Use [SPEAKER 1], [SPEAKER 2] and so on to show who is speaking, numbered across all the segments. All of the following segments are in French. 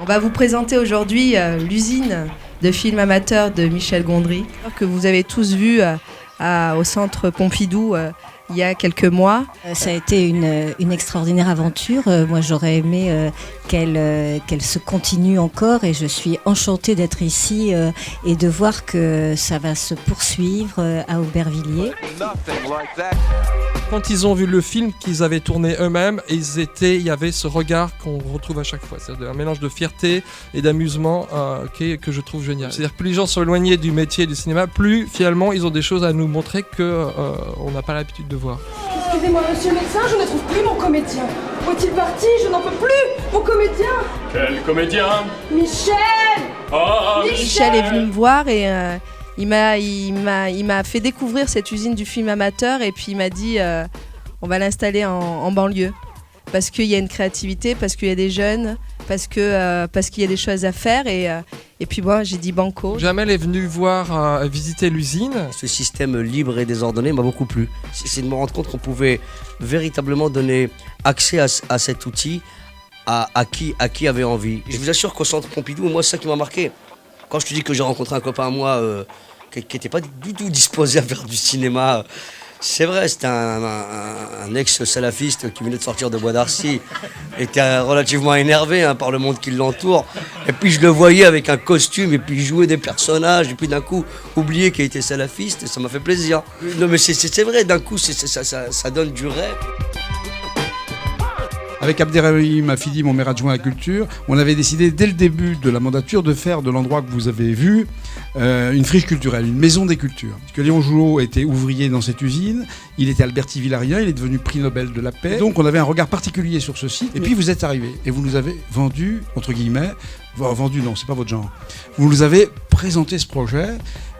[SPEAKER 1] On va vous présenter aujourd'hui l'usine de films amateurs de Michel Gondry, que vous avez tous vu au centre Pompidou il y a quelques mois.
[SPEAKER 2] Ça a été une extraordinaire aventure. Moi, j'aurais aimé qu'elle se continue encore et je suis enchantée d'être ici et de voir que ça va se poursuivre à Aubervilliers.
[SPEAKER 3] Quand ils ont vu le film qu'ils avaient tourné eux-mêmes, il y avait ce regard qu'on retrouve à chaque fois. C'est-à-dire un mélange de fierté et d'amusement que je trouve génial. C'est-à-dire plus les gens sont éloignés du métier du cinéma, plus finalement ils ont des choses à nous montrer qu'on n'a pas l'habitude de voir.
[SPEAKER 4] Excusez-moi, monsieur le médecin, je ne trouve plus mon comédien. Où est-il parti? Je n'en peux plus. Mon comédien.
[SPEAKER 5] Quel comédien?
[SPEAKER 4] Michel.
[SPEAKER 5] Oh,
[SPEAKER 1] Michel est venu me voir et il m'a fait découvrir cette usine du film amateur et puis il m'a dit on va l'installer en banlieue parce qu'il y a une créativité, parce qu'il y a des jeunes, parce qu'il y a des choses à faire et puis moi j'ai dit banco.
[SPEAKER 3] Jamel est venu visiter l'usine.
[SPEAKER 6] Ce système libre et désordonné m'a beaucoup plu. C'est de me rendre compte qu'on pouvait véritablement donner accès à cet outil à qui avait envie. Je vous assure qu'au centre Pompidou, moi c'est ça qui m'a marqué. Quand je te dis que j'ai rencontré un copain à moi qui n'était pas du tout disposé à faire du cinéma, c'est vrai, c'était un ex-salafiste qui venait de sortir de Bois d'Arcy, était relativement énervé par le monde qui l'entoure. Et puis je le voyais avec un costume et puis il jouait des personnages et puis d'un coup oublier qu'il était salafiste, ça m'a fait plaisir. Non mais c'est vrai, d'un coup ça donne du rêve.
[SPEAKER 7] Avec Abderrahim Afidi, mon maire adjoint à la culture, on avait décidé dès le début de la mandature de faire de l'endroit que vous avez vu une friche culturelle, une maison des cultures. Parce que Léon Jouot était ouvrier dans cette usine, il était alberti-villarien, il est devenu prix Nobel de la paix. Donc on avait un regard particulier sur ce site. Et puis vous êtes arrivé et vous nous avez vendu, entre guillemets, vendu non, c'est pas votre genre, vous nous avez présenté ce projet.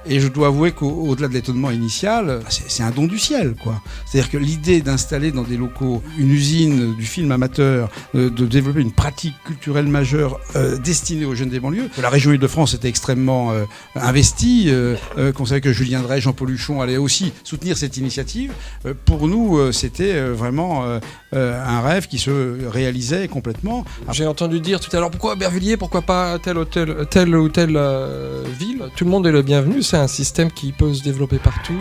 [SPEAKER 7] Et je dois avouer qu'au-delà de l'étonnement initial, c'est un don du ciel, quoi. C'est-à-dire que l'idée d'installer dans des locaux une usine du film amateur, de développer une pratique culturelle majeure destinée aux jeunes des banlieues, que la région Île-de-France était extrêmement investie, qu'on savait que Julien Drey, Jean-Paul Huchon allaient aussi soutenir cette initiative, pour nous, c'était vraiment un rêve qui se réalisait complètement.
[SPEAKER 3] J'ai entendu dire tout à l'heure, pourquoi Aubervilliers, pourquoi pas telle ou telle ville? Tout le monde est le bienvenu. C'est un système qui peut se développer partout.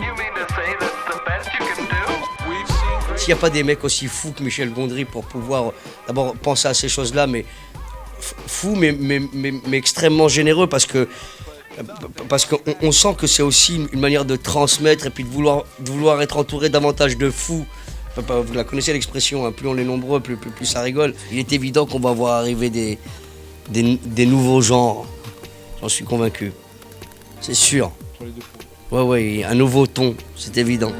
[SPEAKER 6] S'il n'y a pas des mecs aussi fous que Michel Gondry pour pouvoir d'abord penser à ces choses-là, mais fous mais extrêmement généreux parce qu'on sent que c'est aussi une manière de transmettre et puis de vouloir être entouré davantage de fous. Vous la connaissez l'expression, hein, plus on est nombreux, plus ça rigole. Il est évident qu'on va voir arriver des nouveaux genres, j'en suis convaincu. C'est sûr. Ouais, un nouveau ton, c'est évident.